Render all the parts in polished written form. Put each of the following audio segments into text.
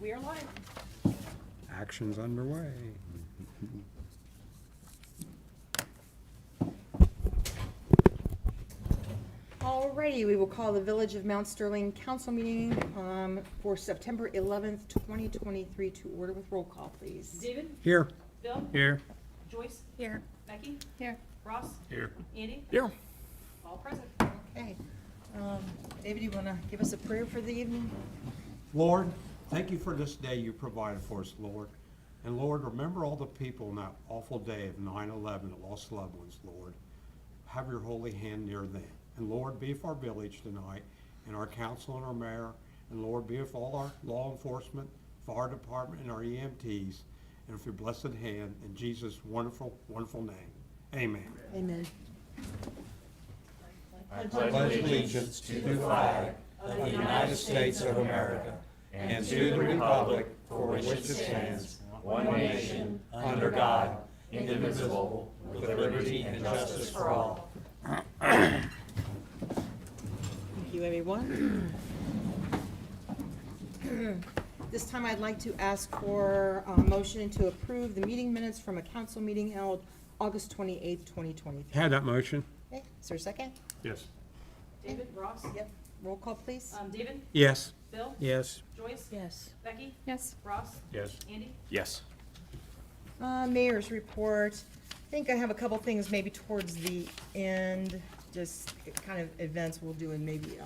We are live. Action's underway. Alrighty, we will call the Village of Mount Sterling Council meeting for September 11th, 2023 to order with roll call, please. David? Here. Bill? Here. Joyce? Here. Becky? Here. Ross? Here. Andy? Here. All present. Okay. David, you want to give us a prayer for the evening? Lord, thank you for this day you provided for us, Lord. And Lord, remember all the people in that awful day of 9/11 that lost loved ones, Lord. Have your holy hand near them. And Lord, be with our village tonight, and our council and our mayor. And Lord, be with all our law enforcement, fire department, and our EMTs. And with your blessed hand, in Jesus' wonderful, wonderful name. Amen. Amen. I pledge allegiance to the flag of the United States of America and to the republic for which it stands, one nation, under God, indivisible, with liberty and justice for all. Thank you, everyone. This time I'd like to ask for a motion to approve the meeting minutes from a council meeting held August 28th, 2023. Had that motion? Okay, is there a second? Yes. David? Ross? Yep. Roll call, please. David? Yes. Bill? Yes. Joyce? Yes. Becky? Yes. Ross? Yes. Andy? Yes. Mayor's report. I think I have a couple things maybe towards the end, just kind of events we'll do in maybe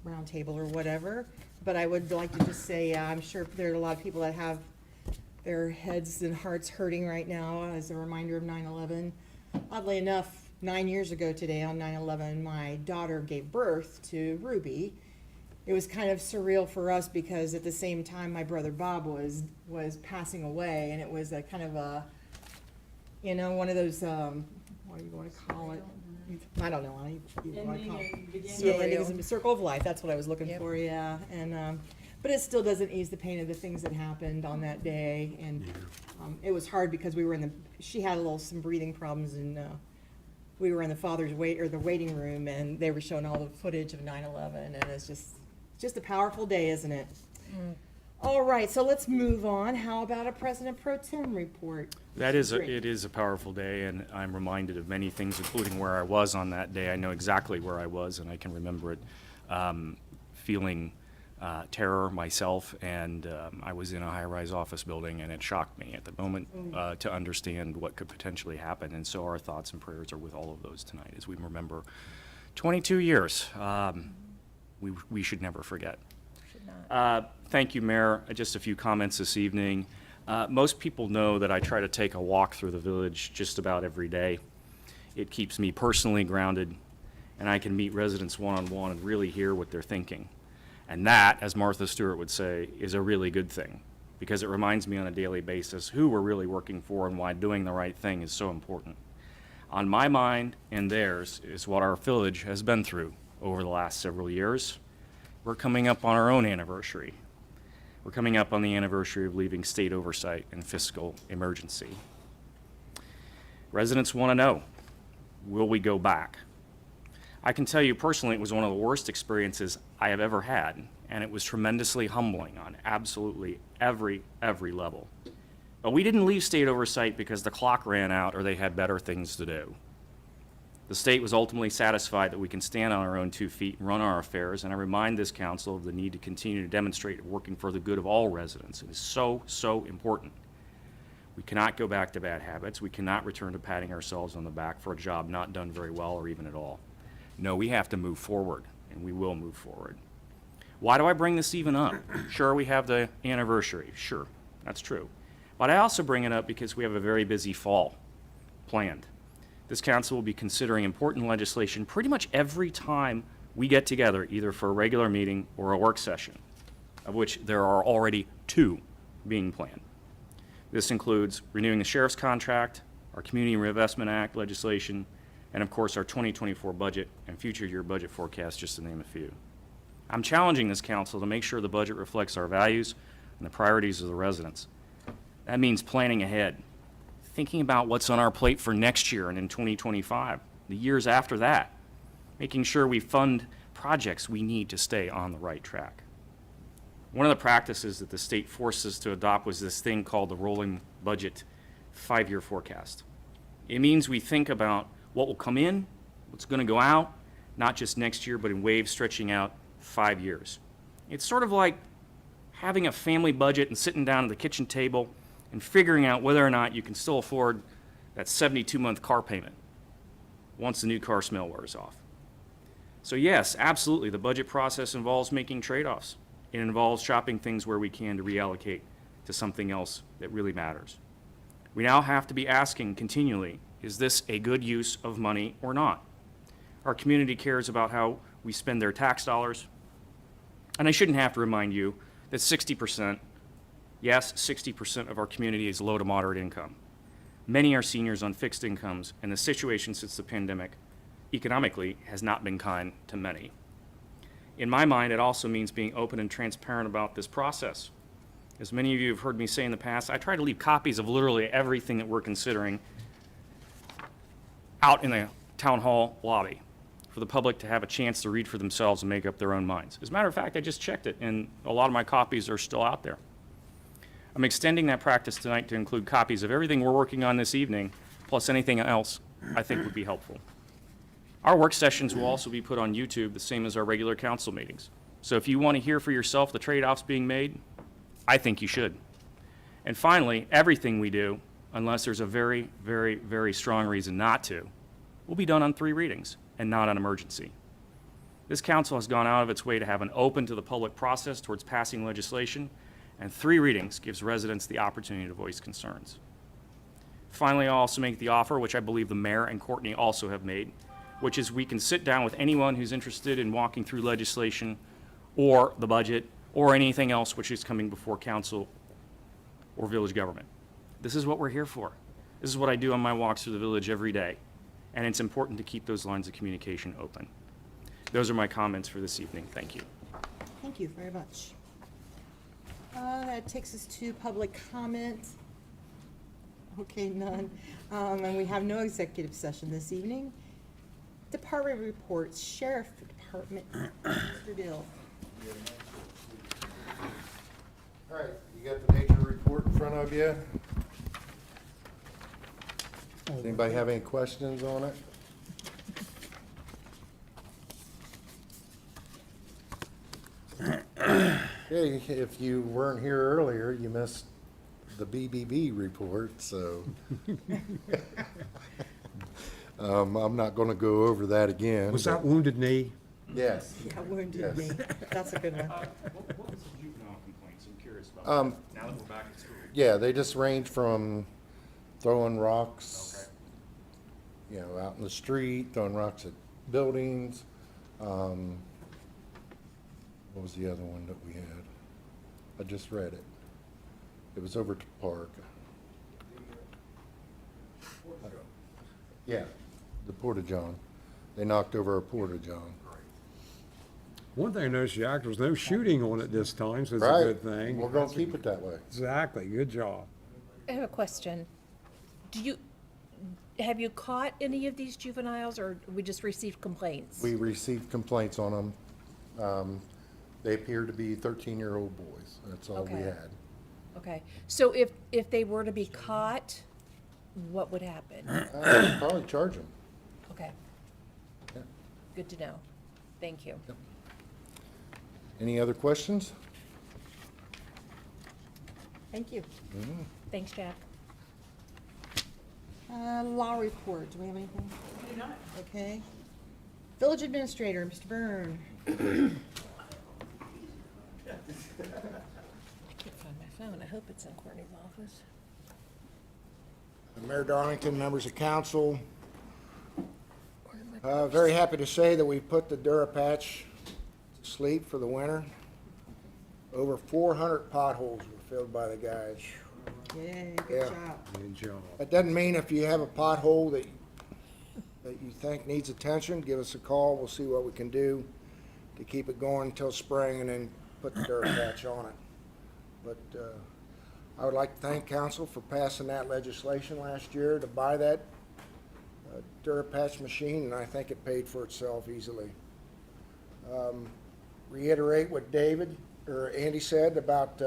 roundtable or whatever. But I would like to just say, I'm sure there are a lot of people that have their heads and hearts hurting right now as a reminder of 9/11. Oddly enough, 9 years ago today on 9/11, my daughter gave birth to Ruby. It was kind of surreal for us because at the same time my brother Bob was passing away, and it was a kind of a, you know, one of those, what do you want to call it? I don't know. What you want to call it. Ending and beginning. Yeah, ending is a circle of life. That's what I was looking Yep. for. Yeah, and but it still doesn't ease the pain of the things that happened on that day, and it was hard because we were in the. She had some breathing problems, and we were in the father's the waiting room, and they were showing all the footage of 9/11, and it's just a powerful day, isn't it? All right, so let's move on. How about a President Pro Tem report? It is Great. a powerful day, and I'm reminded of many things, including where I was on that day. I know exactly where I was, and I can remember it, feeling terror myself, and I was in a high-rise office building, and it shocked me at the moment to understand what could potentially happen. And so our thoughts and prayers are with all of those tonight as we remember 22 years. We should never forget. Thank you, Mayor. Just a few comments this evening. Most people know that I try to take a walk through the village just about every day. It keeps me personally grounded, and I can meet residents one-on-one and really hear what they're thinking. And that, as Martha Stewart would say, is a really good thing, because it reminds me on a daily basis who we're really working for and why doing the right thing is so important. On my mind and theirs is what our village has been through over the last several years. We're coming up on our own anniversary. We're coming up on the anniversary of leaving state oversight and fiscal emergency. Residents want to know, will we go back? I can tell you personally, it was one of the worst experiences I have ever had, and it was tremendously humbling on absolutely every level. But we didn't leave state oversight because the clock ran out or they had better things to do. The state was ultimately satisfied that we can stand on our own 2 feet and run our affairs, and I remind this council of the need to continue to demonstrate working for the good of all residents. It is so, so important. We cannot go back to bad habits. We cannot return to patting ourselves on the back for a job not done very well or even at all. No, we have to move forward, and we will move forward. Why do I bring this even up? Sure, we have the anniversary. Sure, that's true. But I also bring it up because we have a very busy fall planned. This council will be considering important legislation pretty much every time we get together, either for a regular meeting or a work session, of which there are already 2 being planned. This includes renewing the sheriff's contract, our Community Reinvestment Act legislation, and of course our 2024 budget and future year budget forecast, just to name a few. I'm challenging this council to make sure the budget reflects our values and the priorities of the residents. That means planning ahead, thinking about what's on our plate for next year and in 2025, the years after that, making sure we fund projects we need to stay on the right track. One of the practices that the state forced us to adopt was this thing called the rolling budget 5-year forecast. It means we think about what will come in, what's going to go out, not just next year, but in waves stretching out 5 years. It's sort of like having a family budget and sitting down at the kitchen table and figuring out whether or not you can still afford that 72-month car payment once the new car smell wears off. So yes, absolutely, the budget process involves making trade-offs. It involves chopping things where we can to reallocate to something else that really matters. We now have to be asking continually, is this a good use of money or not? Our community cares about how we spend their tax dollars. And I shouldn't have to remind you that 60%, yes, 60% of our community is low to moderate income. Many are seniors on fixed incomes, and the situation since the pandemic economically has not been kind to many. In my mind, it also means being open and transparent about this process. As many of you have heard me say in the past, I try to leave copies of literally everything that we're considering out in the town hall lobby for the public to have a chance to read for themselves and make up their own minds. As a matter of fact, I just checked it, and a lot of my copies are still out there. I'm extending that practice tonight to include copies of everything we're working on this evening, plus anything else I think would be helpful. Our work sessions will also be put on YouTube, the same as our regular council meetings. So if you want to hear for yourself the trade-offs being made, I think you should. And finally, everything we do, unless there's a very, very, very strong reason not to, will be done on 3 readings and not on emergency. This council has gone out of its way to have an open to the public process towards passing legislation, and 3 readings gives residents the opportunity to voice concerns. Finally, I'll also make the offer, which I believe the mayor and Courtney also have made, which is we can sit down with anyone who's interested in walking through legislation or the budget or anything else which is coming before council or village government. This is what we're here for. This is what I do on my walks through the village every day, and it's important to keep those lines of communication open. Those are my comments for this evening. Thank you. Thank you very much. That takes us to public comment. Okay, none. And we have no executive session this evening. Department reports, Sheriff Department, Mr. Bill. All right, you got the nature report in front of you. Does anybody have any questions on it? Okay, if you weren't here earlier, you missed the BBB report, so. I'm not gonna go over that again. Was that Wounded Knee? Yes. Yeah, wounded Yes. knee. That's a good one. What was the juvenile complaints? I'm curious about that, now that we're back at school. Yeah, they just range from throwing rocks, you know, out in the street, throwing rocks at buildings. What was the other one that we had? I just read it. It was over to Park. Yeah, the Porta-John. They knocked over a Porta-John. One thing I noticed, Jack, there was no shooting on it this time, so it's a Right. good thing. We're gonna keep it that way. Exactly, good job. I have a question. Have you caught any of these juveniles, or we just received complaints? We received complaints on them. They appear to be 13-year-old boys. That's all we Okay. had. Okay, so if they were to be caught, what would happen? Probably charge them. Okay, Yeah. good to know. Thank you. Any other questions? Thank you. Thanks, Jack. Law report, do we have anything? We do not. Okay. Village Administrator, Mr. Byrne. I can't find my phone. I hope it's in Courtney's office. Mayor Darlington, members of council, very happy to say that we put the Durapatch to sleep for the winter. Over 400 potholes were filled by the guys. Yay, Yeah. good job. Good job. That doesn't mean if you have a pothole that you think needs attention, give us a call. We'll see what we can do to keep it going until spring and then put the Durapatch on it. But I would like to thank council for passing that legislation last year to buy that Durapatch machine, and I think it paid for itself easily. Reiterate what David or Andy said about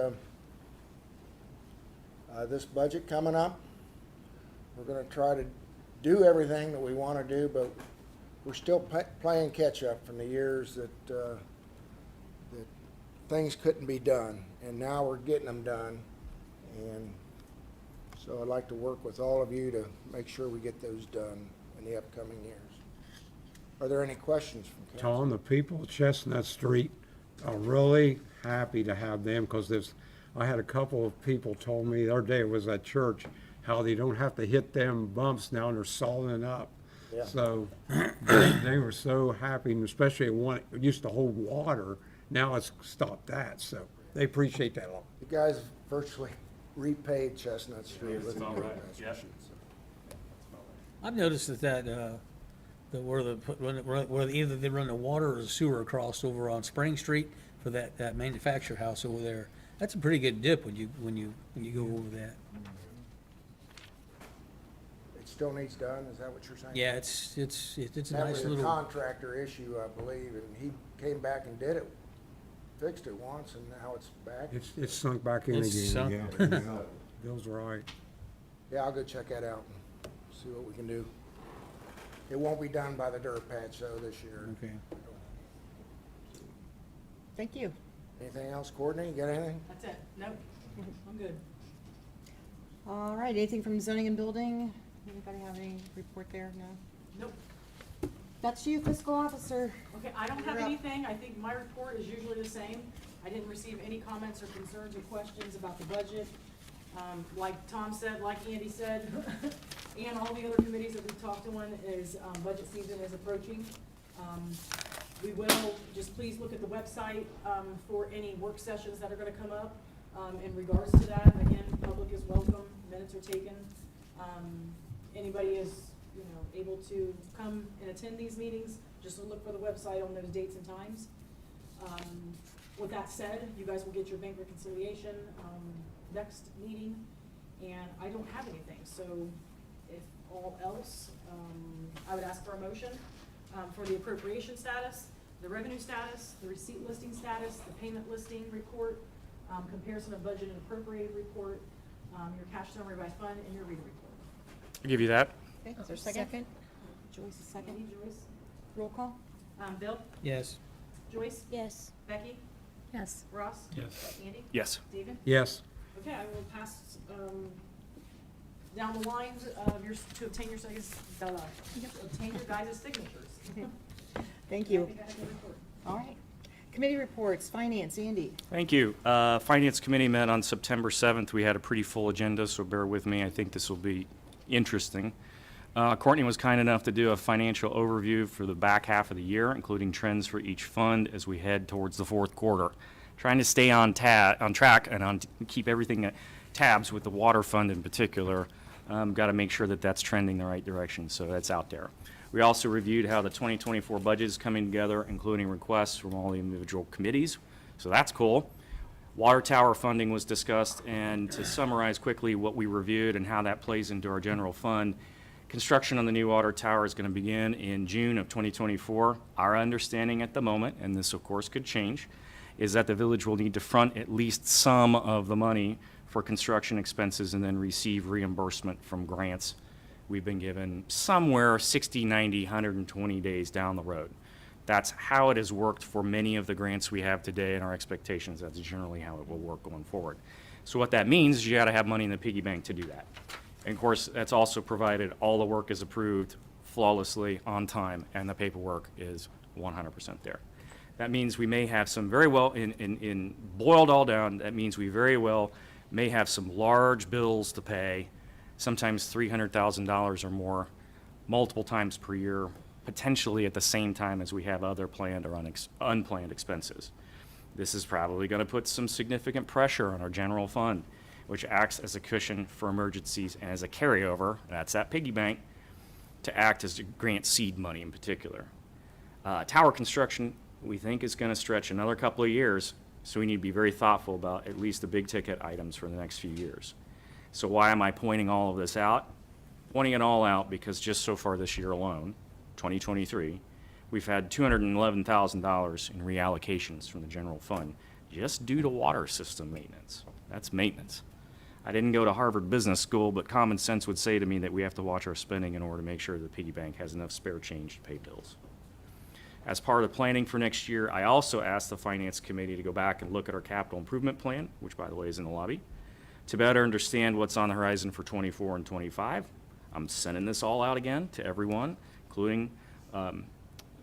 this budget coming up. We're gonna try to do everything that we wanna do, but we're still playing catch-up from the years that things couldn't be done, and now we're getting them done. And so I'd like to work with all of you to make sure we get those done in the upcoming years. Are there any questions from council? Tom, the people of Chestnut Street are really happy to have them, because I had a couple of people told me the other day, it was at church, how they don't have to hit them bumps now and they're soliding up. Yeah. So they were so happy, and especially one, it used to hold water, now it's stopped that, so they appreciate that a lot. You guys have virtually repaid Chestnut Street with improvements. I've noticed that where either they run the water or the sewer across over on Spring Street for that manufacturer house over there. That's a pretty good dip when you go over that. It still needs done, is that what you're saying? Yeah, it's a That nice was a little. contractor issue, I believe, and he came back and did it, fixed it once, and now it's back. It's sunk back in It's sunk. again, yeah. Yeah. Bill's right. Yeah, I'll go check that out and see what we can do. It won't be done by the dirt patch though this year. Okay. Thank you. Anything else, Courtney? You got anything? That's it. Nope. I'm good. All right, anything from zoning and building? Anybody have any report there? No? Nope. That's you, fiscal officer. Okay, I don't have You're up. anything. I think my report is usually the same. I didn't receive any comments or concerns or questions about the budget. Like Tom said, like Andy said, and all the other committees that we've talked to on is, budget season is approaching. We will, just please look at the website, for any work sessions that are gonna come up, in regards to that. Again, public is welcome, minutes are taken. Anybody is, able to come and attend these meetings, just look for the website on those dates and times. With that said, you guys will get your bank reconciliation, next meeting, and I don't have anything, so if all else, I would ask for a motion, for the appropriation status, the revenue status, the receipt listing status, the payment listing report, comparison of budget and appropriated report, your cash summary by fund, and your reader report. I'll give you that. Okay, is there a second? Joyce, a second. Andy, Joyce? Roll call? Bill? Yes. Joyce? Yes. Becky? Yes. Ross? Yes. Andy? Yes. David? Yes. Okay, I will pass, down the lines of to obtain your obtain your guys' signatures. Thank you. I think I have the report. All right. Committee reports, finance, Andy. Thank you. Finance Committee met on September 7th. We had a pretty full agenda, so bear with me. I think this will be interesting. Courtney was kind enough to do a financial overview for the back half of the year, including trends for each fund as we head towards the fourth quarter. Trying to stay on track and keep everything tabs with the water fund in particular. Got to make sure that that's trending the right direction, so that's out there. We also reviewed how the 2024 budget is coming together, including requests from all the individual committees, so that's cool. Water tower funding was discussed, and to summarize quickly what we reviewed and how that plays into our general fund, construction on the new water tower is going to begin in June of 2024. Our understanding at the moment, and this of course could change, is that the village will need to front at least some of the money for construction expenses and then receive reimbursement from grants. We've been given somewhere 60, 90, 120 days down the road. That's how it has worked for many of the grants we have today, and our expectations, that's generally how it will work going forward. So what that means is you got to have money in the piggy bank to do that. And of course, that's also provided all the work is approved flawlessly on time, and the paperwork is 100% there. That means we may have some very well, in boiled all down, that means we very well may have some large bills to pay, sometimes $300,000 or more, multiple times per year, potentially at the same time as we have other planned or unplanned expenses. This is probably going to put some significant pressure on our general fund, which acts as a cushion for emergencies and as a carryover, that's that piggy bank, to act as grant seed money in particular. Tower construction, we think, is going to stretch another couple of years, so we need to be very thoughtful about at least the big ticket items for the next few years. So why am I pointing all of this out? Pointing it all out because just so far this year alone, 2023, we've had $211,000 in reallocations from the general fund just due to water system maintenance. That's maintenance. I didn't go to Harvard Business School, but common sense would say to me that we have to watch our spending in order to make sure the piggy bank has enough spare change to pay bills. As part of the planning for next year, I also asked the Finance Committee to go back and look at our capital improvement plan, which by the way is in the lobby, to better understand what's on the horizon for '24 and '25. I'm sending this all out again to everyone, including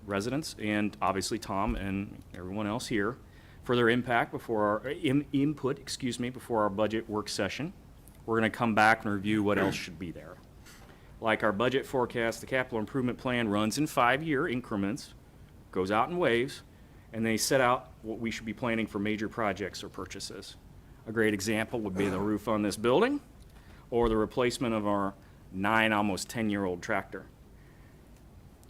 residents and obviously Tom and everyone else here, for their impact before our input, before our budget work session. We're going to come back and review what else should be there. Like our budget forecast, the capital improvement plan runs in 5-year increments, goes out in waves, and they set out what we should be planning for major projects or purchases. A great example would be the roof on this building or the replacement of our 9, almost 10-year-old tractor.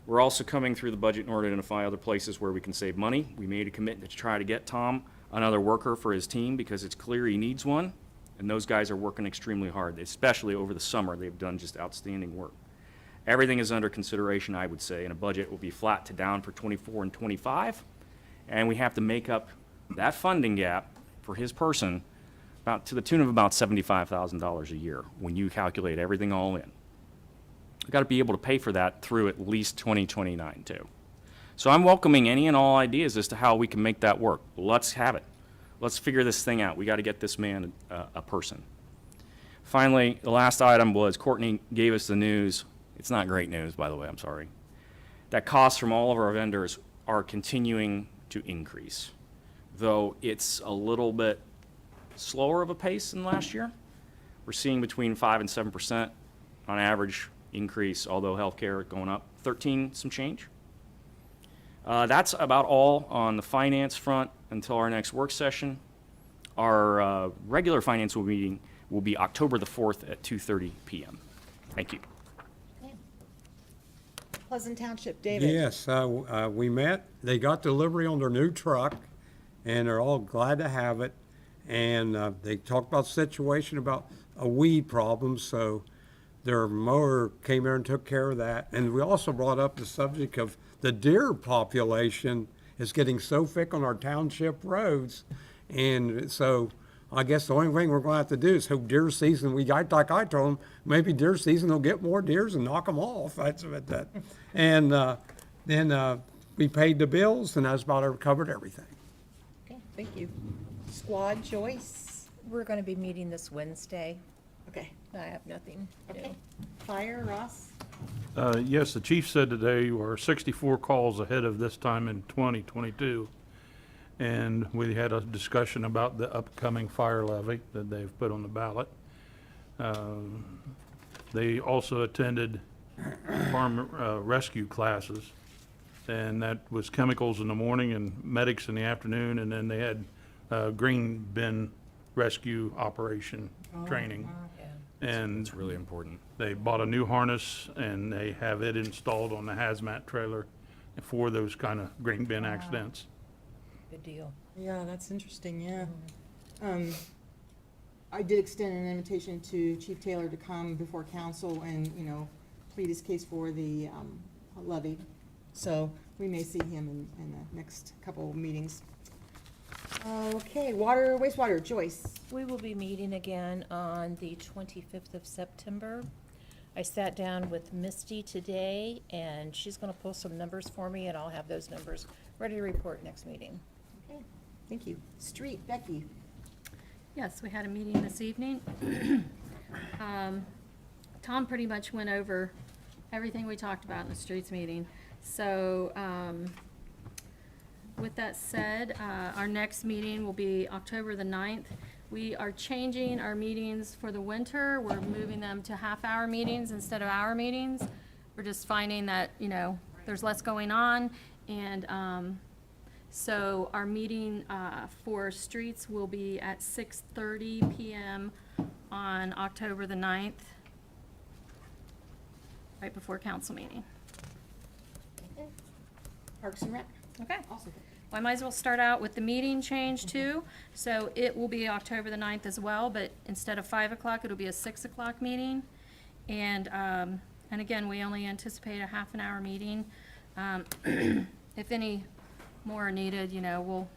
We're also coming through the budget in order to identify other places where we can save money. We made a commitment to try to get Tom another worker for his team because it's clear he needs one, and those guys are working extremely hard, especially over the summer. They've done just outstanding work. Everything is under consideration, I would say, and a budget will be flat to down for '24 and '25, and we have to make up that funding gap for his person about to the tune of about $75,000 a year when you calculate everything all in. We've got to be able to pay for that through at least 2029 too. So I'm welcoming any and all ideas as to how we can make that work. Let's have it. Let's figure this thing out. We got to get this man a person. Finally, the last item was Courtney gave us the news. It's not great news, by the way, I'm sorry. That costs from all of our vendors are continuing to increase, though it's a little bit slower of a pace than last year. We're seeing between 5 and 7% on average increase, although healthcare going up 13 some change. That's about all on the finance front until our next work session. Our regular finance meeting will be October the 4th at 2:30 p.m. Thank you. Pleasant Township, David. Yes, we met, they got delivery on their new truck, and they're all glad to have it. And they talked about the situation about a weed problem, so their mower came there and took care of that. And we also brought up the subject of the deer population is getting so thick on our township roads. And so I guess the only thing we're gonna have to do is hope deer season, like I told them, maybe deer season will get more deers and knock them off. That's about that. And then we paid the bills, and that's about covered everything. Okay, thank you. Squad, Joyce? We're gonna be meeting this Wednesday. Okay, I have nothing new. okay. Fire, Ross? Yes, the chief said today we're 64 calls ahead of this time in 2022. And we had a discussion about the upcoming fire levy that they've put on the ballot. They also attended farm rescue classes, and that was chemicals in the morning and medics in the afternoon, and then they had green bin rescue operation training. And It's really important. they bought a new harness, and they have it installed on the hazmat trailer for those kind of green bin accidents. Good deal. Yeah, that's interesting, yeah. I did extend an invitation to Chief Taylor to come before council and, plead his case for the levy. So we may see him in the next couple of meetings. Okay, wastewater, Joyce. We will be meeting again on the 25th of September. I sat down with Misty today, and she's gonna pull some numbers for me, and I'll have those numbers ready to report next meeting. Okay, thank you. Street, Becky. Yes, we had a meeting this evening. Tom pretty much went over everything we talked about in the streets meeting. So, with that said, our next meeting will be October the 9th. We are changing our meetings for the winter. We're moving them to half-hour meetings instead of hour meetings. We're just finding that, there's less going on. And so our meeting for streets will be at 6:30 p.m. on October the 9th, right before council meeting. Parks and Rec. Okay. Also. Well, I might as well start out with the meeting change too. So it will be October the 9th as well, but instead of 5 o'clock, it'll be a 6 o'clock meeting. And again, we only anticipate a half an hour meeting. If any more are needed, we'll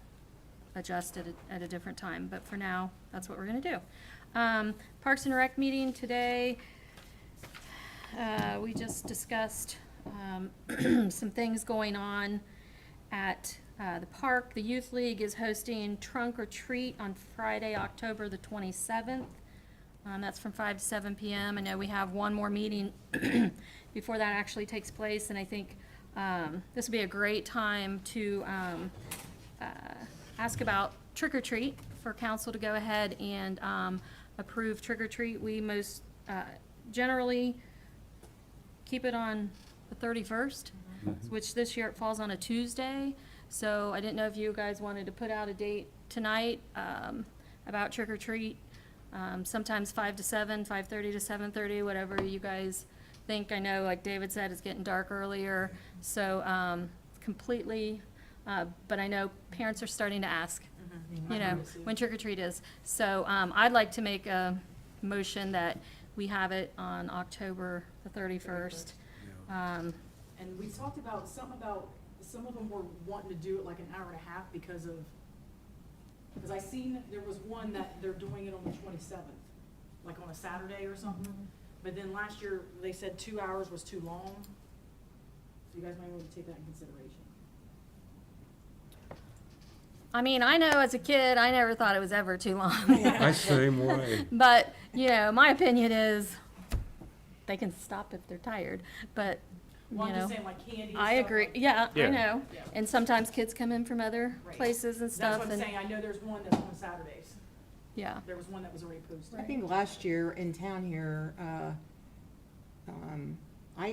adjust at a different time, but for now, that's what we're gonna do. Parks and Rec meeting today, we just discussed, some things going on at, the park. The Youth League is hosting Trunk or Treat on Friday, October the 27th. That's from 5 to 7 p.m. I know we have one more meeting before that actually takes place, and I think this would be a great time to ask about trick or treat, for council to go ahead and approve trick or treat. We most generally keep it on the 31st, which this year it falls on a Tuesday. So I didn't know if you guys wanted to put out a date tonight about trick or treat. Sometimes 5 to 7, 5:30 to 7:30, whatever you guys think. I know, like David said, it's getting dark earlier, so completely, but I know parents are starting to ask, you know, when trick or treat is. So I'd like to make a motion that we have it on October the 31st. And we talked about, some of them were wanting to do it like an hour and a half because I seen there was one that they're doing it on the 27th, like on a Saturday or something. But then last year, they said 2 hours was too long. So you guys might want to take that in consideration. I mean, I know as a kid, I never thought it was ever too long. I same way. But, you know, my opinion is they can stop if they're tired, but, Well, you I'm just know. saying like candy and I stuff agree, like- yeah, I Yeah. know. Yeah. And sometimes kids come in from other Right. places and That's stuff, what I'm and, saying. I know there's one that's on Saturdays. yeah. There was one that was already posted. I think last year in town here,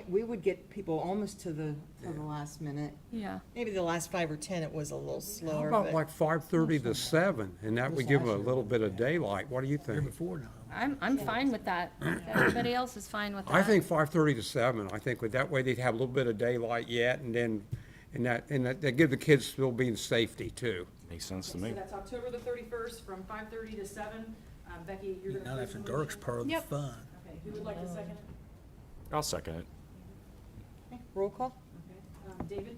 we would get people almost to the last minute. Yeah, Maybe the last 5 or 10, it was a little How slower, about but like 5:30 to 7, and that would give them a little bit of daylight? What do you Year think? before now. I'm fine with that. If everybody else is fine with that. I think 5:30 to 7, I think with that way they'd have a little bit of daylight yet, and then, and that give the kids still being safety too. Makes sense to So me. that's October the 31st from 5:30 to 7. Becky, you're gonna. Not place after the dark's motion? part of the Yep. fun. Okay, who would like to second it? I'll second it. okay, roll call? Okay, David,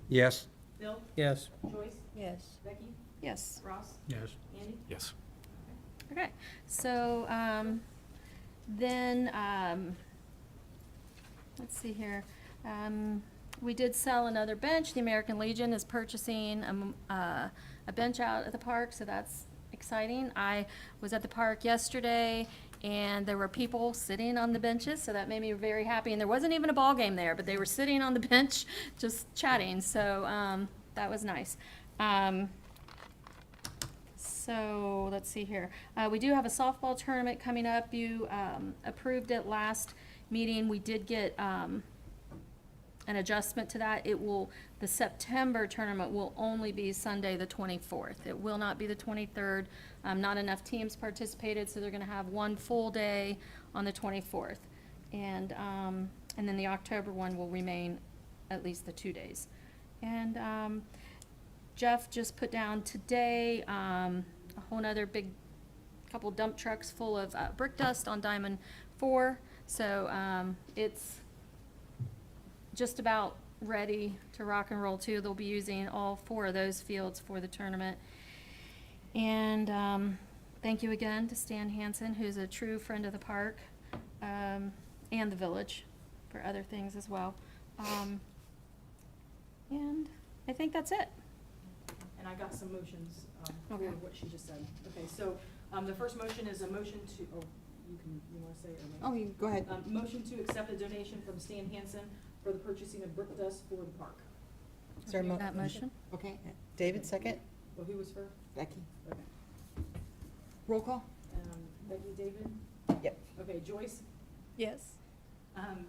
Yes? Bill, Yes. Joyce, Yes. Becky, Yes. Ross, Yes. Andy? Yes. Okay, so, then, let's see here. We did sell another bench. The American Legion is purchasing, a bench out at the park, so that's exciting. I was at the park yesterday, and there were people sitting on the benches, so that made me very happy. And there wasn't even a ball game there, but they were sitting on the bench, just chatting, so, that was nice. So, let's see here. We do have a softball tournament coming up. You approved it last meeting. We did get an adjustment to that. The September tournament will only be Sunday, the 24th. It will not be the 23rd. Not enough teams participated, so they're gonna have one full day on the 24th. And then the October one will remain at least the 2 days. And Jeff just put down today, a whole nother big couple dump trucks full of brick dust on Diamond 4. So it's just about ready to rock and roll too. They'll be using all 4 of those fields for the tournament. And thank you again to Stan Hansen, who's a true friend of the park, and the village for other things as well. And I think that's it. And I got some motions for Okay. what she just said. Okay, so the first motion is a motion to, you want to say it or Oh, no? you, go ahead. Motion to accept a donation from Stan Hansen for the purchasing of brick dust for the park. Is there a mo- That motion? Okay, David, second? Well, who was first? Becky? Okay. Roll call? Becky, David? Yep. Okay, Joyce? Yes.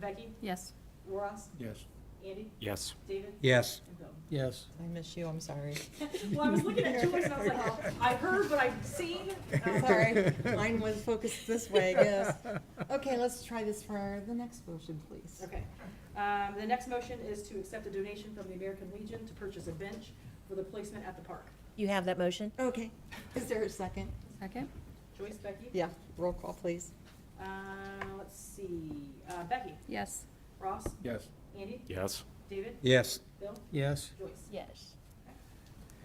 Becky? Yes. Ross? Yes. Andy? Yes. David? Yes. And Bill? Yes. I miss you, I'm sorry. Well, I was looking at Joyce and I was like, oh, I heard, but I've seen. Sorry, mine was focused this way, I guess. Okay, let's try this for the next motion, please. Okay. The next motion is to accept a donation from the American Legion to purchase a bench for the placement at the park. You have that motion? Okay, is there a second? Second? Joyce, Becky? Yeah, roll call, please. Let's see, Becky? Yes. Ross? Yes. Andy? Yes. David? Yes. Bill? Yes. Joyce? Yes.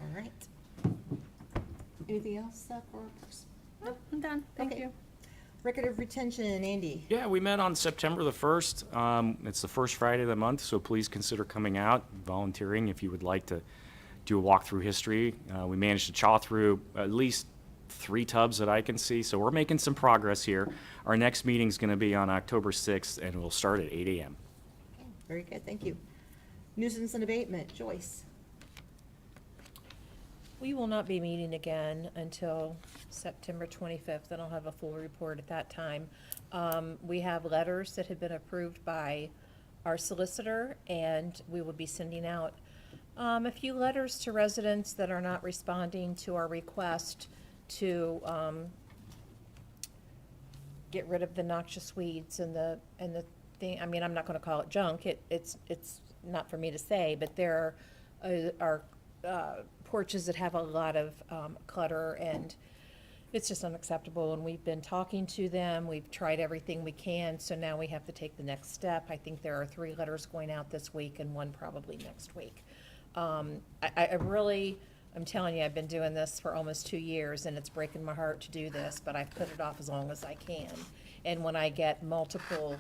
All right. Anything else, Seth, or? Nope, I'm done, thank Okay. you. Record of retention, Andy. Yeah, we met on September the 1st. It's the first Friday of the month, so please consider coming out, volunteering if you would like to do a walk through history. We managed to chaw through at least 3 tubs that I can see, so we're making some progress here. Our next meeting's going to be on October 6th, and we'll start at 8 a.m. Okay, very good, thank you. Nuisance and abatement, Joyce. We will not be meeting again until September 25th, and I'll have a full report at that time. We have letters that have been approved by our solicitor, and we will be sending out a few letters to residents that are not responding to our request to get rid of the noxious weeds and the thing. I mean, I'm not going to call it junk. It's not for me to say, but there are porches that have a lot of clutter, and it's just unacceptable. And we've been talking to them. We've tried everything we can, so now we have to take the next step. I think there are 3 letters going out this week and 1 probably next week. I really, I'm telling you, I've been doing this for almost 2 years, and it's breaking my heart to do this, but I've put it off as long as I can. And when I get multiple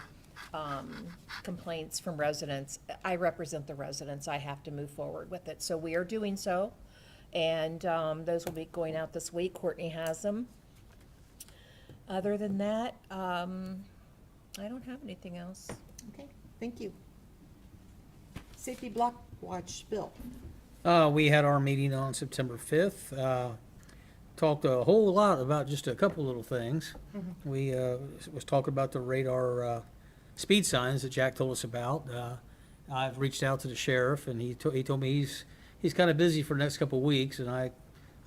complaints from residents, I represent the residents. I have to move forward with it. So we are doing so, and those will be going out this week. Courtney has them. Other than that, I don't have anything else. Okay, thank you. Safety block watch, Bill. We had our meeting on September 5th. Talked a whole lot about just a couple little things. We was talking about the radar speed signs that Jack told us about. I've reached out to the sheriff, and he told me he's kind of busy for the next couple of weeks, and I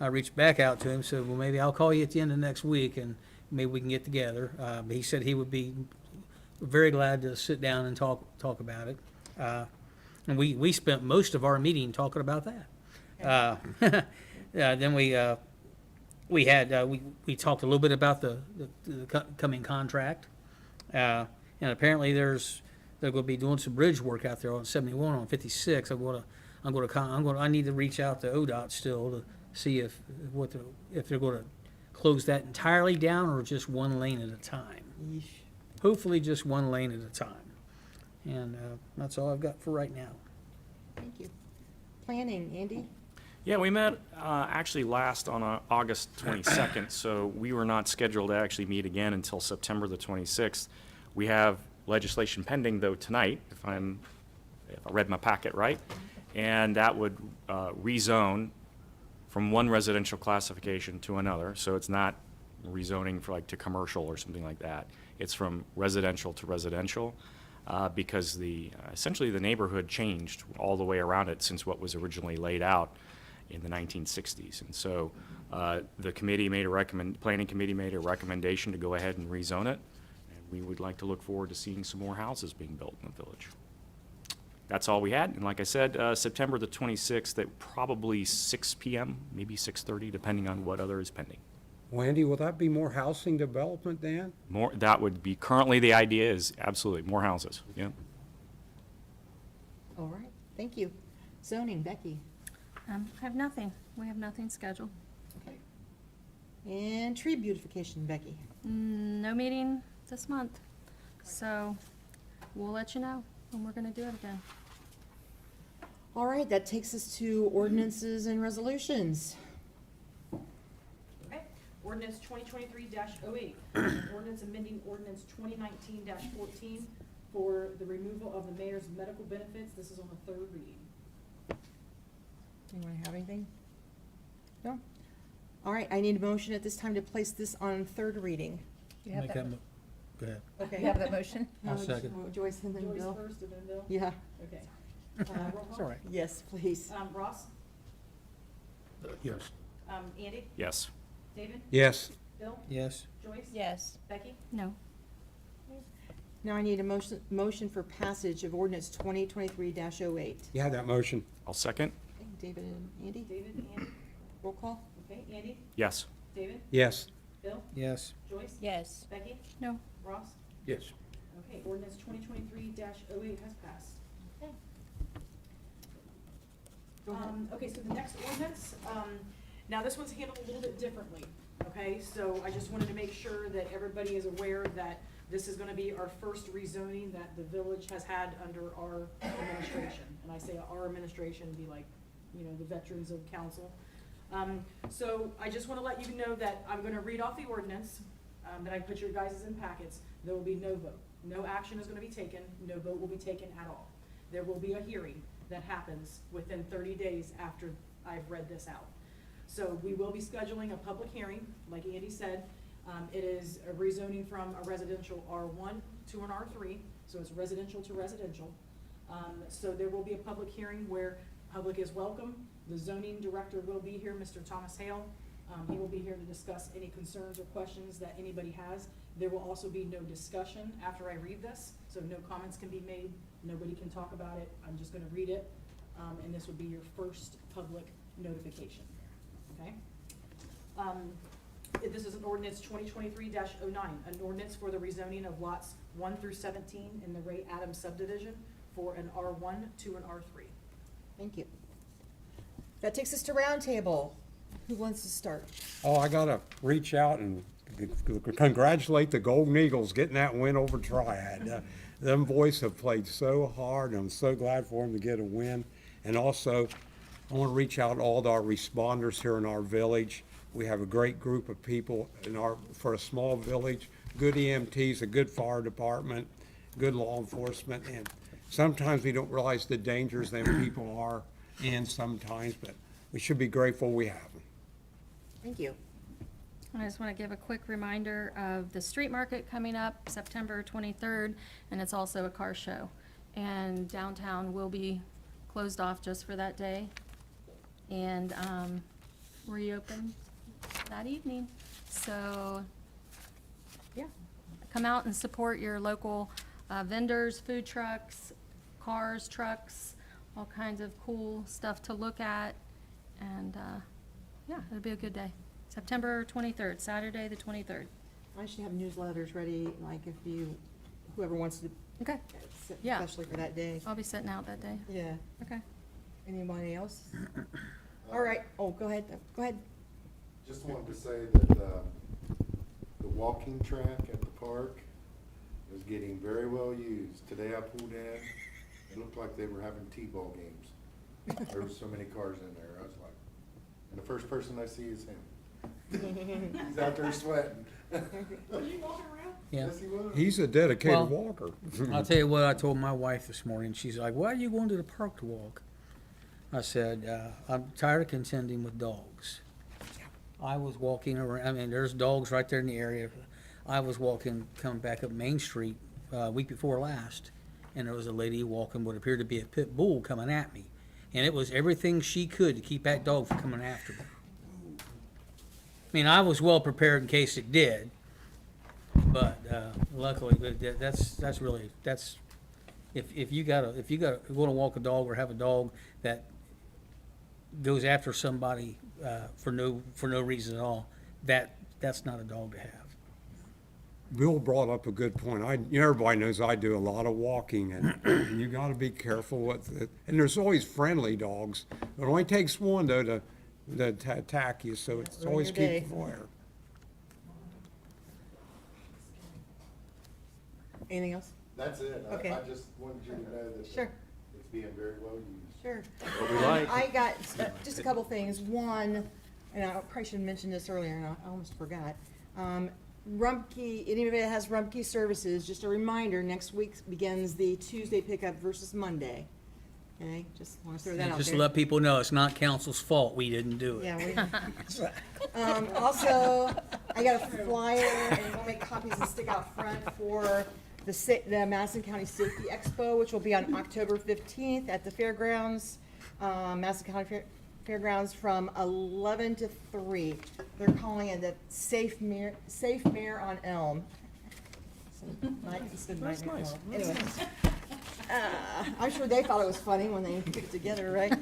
reached back out to him, said, well, maybe I'll call you at the end of next week, and maybe we can get together. He said he would be very glad to sit down and talk about it. And we spent most of our meeting talking about that. Then we talked a little bit about the coming contract. And apparently they're going to be doing some bridge work out there on 71 on 56. I need to reach out to ODOT still to see if they're going to close that entirely down or just one lane at a time. Yeesh. Hopefully just one lane at a time. And that's all I've got for right now. Thank you. Planning, Andy? Yeah, we met actually last on August 22nd, so we were not scheduled to actually meet again until September the 26th. We have legislation pending, though, tonight, if I read my packet right, and that would rezone from one residential classification to another. So it's not rezoning for to commercial or something like that. It's from residential to residential. Because essentially the neighborhood changed all the way around it since what was originally laid out in the 1960s. And so the committee planning committee made a recommendation to go ahead and rezone it. And we would like to look forward to seeing some more houses being built in the village. That's all we had. And like I said, September the 26th at probably 6 p.m., maybe 6:30, depending on what other is pending. Wendy, will that be more housing development, Dan? That would be, currently the idea is absolutely more houses, yeah. All right, thank you. Zoning, Becky. I have nothing. We have nothing scheduled. Okay. And tree beautification, Becky. No meeting this month, so we'll let you know when we're gonna do it again. All right, that takes us to ordinances and resolutions. Okay, ordinance 2023-08, ordinance amending ordinance 2019-14 for the removal of the mayor's medical benefits. This is on the 3rd reading. Anyone have anything? No? All right, I need a motion at this time to place this on 3rd reading. You have Make that, that Go ahead. Okay. you have that motion? I'll second. Joyce and then Joyce Bill. first and then Bill? Yeah, Okay. Roll It's call. all right. yes, please. Ross? Yes. Andy? Yes. David? Yes. Bill? Yes. Joyce? Yes. Becky? No. Now I need a motion for passage of ordinance 2023-08. You have that motion. I'll second. Okay, David and Andy, David, Andy? roll call? Okay, Andy? Yes. David? Yes. Bill? Yes. Joyce? Yes. Becky? No. Ross? Yes. Okay, ordinance 2023-08 has passed. Go ahead. Okay, so the next ordinance, Now, this one's handled a little bit differently, okay? So I just wanted to make sure that everybody is aware that this is gonna be our first rezoning that the village has had under our administration. And I say our administration, be like, you know, the veterans of council. So I just wanna let you know that I'm gonna read off the ordinance, that I put your guys' in packets. There will be no vote. No action is gonna be taken, no vote will be taken at all. There will be a hearing that happens within 30 days after I've read this out. So we will be scheduling a public hearing, like Andy said. It is a rezoning from a residential R1 to an R3, so it's residential to residential. So there will be a public hearing where public is welcome. The zoning director will be here, Mr. Thomas Hale. He will be here to discuss any concerns or questions that anybody has. There will also be no discussion after I read this, so no comments can be made, nobody can talk about it. I'm just gonna read it, and this would be your first public notification, okay? This is an ordinance 2023-09, an ordinance for the rezoning of lots 1 through 17 in the Ray Adams subdivision for an R1 to an R3. Thank you. That takes us to roundtable. Who wants to start? Oh, I gotta reach out and congratulate the Golden Eagles getting that win over Triad. Them boys have played so hard, and I'm so glad for them to get a win. And also, I want to reach out to all our responders here in our village. We have a great group of people for a small village, good EMTs, a good fire department, good law enforcement, and sometimes we don't realize the dangers that people are in sometimes, but we should be grateful we have them. Thank you. I just want to give a quick reminder of the street market coming up September 23rd, and it's also a car show. And downtown will be closed off just for that day and reopen that evening. So, yeah, come out and support your local vendors, food trucks, cars, trucks, all kinds of cool stuff to look at. And, yeah, it'll be a good day. September 23rd, Saturday the 23rd. I should have newsletters ready, like if whoever wants to, Okay, Yeah. especially for that day. I'll be sitting out that day. Yeah. Okay. Anybody else? All right. Oh, go ahead. Go ahead. Just wanted to say that, the walking track at the park is getting very well used. Today I pulled in, it looked like they were having T-ball games. There were so many cars in there, I was like, and the first person I see is him. He's out there sweating. Are you walking around? Yeah. Yes, he was. He's a dedicated Well, walker. I'll tell you what I told my wife this morning. She's like, "Why are you going to the park to walk?" I said, "I'm tired of contending with dogs." I was walking around, I mean, there's dogs right there in the area. I was walking, coming back up Main Street, week before last, and there was a lady walking what appeared to be a pit bull coming at me. And it was everything she could to keep that dog from coming after me. I mean, I was well prepared in case it did, but luckily, that's really, if you want to walk a dog or have a dog that goes after somebody for no reason at all, that's not a dog to have. Bill brought up a good point. Everybody knows I do a lot of walking, and you got to be careful with it. And there's always friendly dogs. It only takes one, though, to attack you, so it's ruin always your keep day. it aware. Anything else? That's it. Okay. I just wanted you to know that Sure. it's being very well used. Sure. What we like. I got just a couple things. One, and I probably should have mentioned this earlier, and I almost forgot. Rumpke, anybody that has Rumpke services, just a reminder, next week begins the Tuesday pickup versus Monday. Okay, just want to throw that out Just there. to let people know, it's not council's fault we didn't do it. Yeah, also, I got a flyer, and we'll make copies and stick out front for the Madison County Safety Expo, which will be on October 15th at the fairgrounds, Madison County Fairgrounds from 11 to 3. They're calling it the Safe Mare on Elm. That's nice. Anyway. I'm sure they thought it was funny when they put it together, right?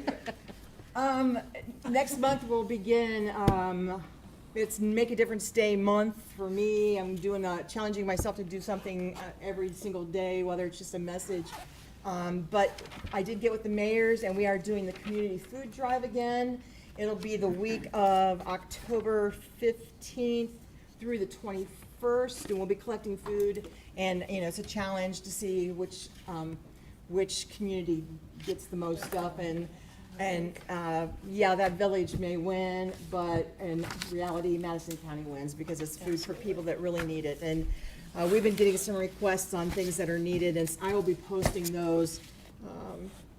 Next month we'll begin, it's Make a Difference Day month for me. I'm doing, challenging myself to do something every single day, whether it's just a message. But I did get with the mayors, and we are doing the community food drive again. It'll be the week of October 15th through the 21st, and we'll be collecting food. And, you know, it's a challenge to see which community gets the most stuff. And yeah, that village may win, but in reality, Madison County wins because it's food for people that really need it. And we've been getting some requests on things that are needed, and I will be posting those.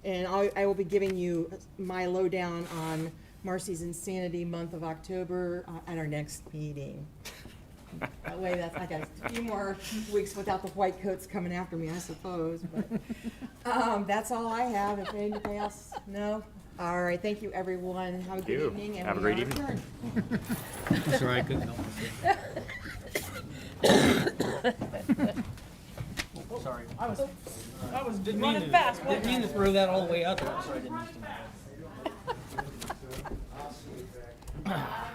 And I will be giving you my lowdown on Marcy's Insanity month of October at our next meeting. That way, I got a few more weeks without the white coats coming after me, I suppose, but, that's all I have. If anything else, no? All right, thank you, everyone. Have a good You. evening. and Have a we great are evening. adjourned. That's all right, couldn't help myself. Sorry. I was Didn't mean running to- fast, Didn't wasn't I? mean to throw that all the way out there. Sorry, I didn't mean to.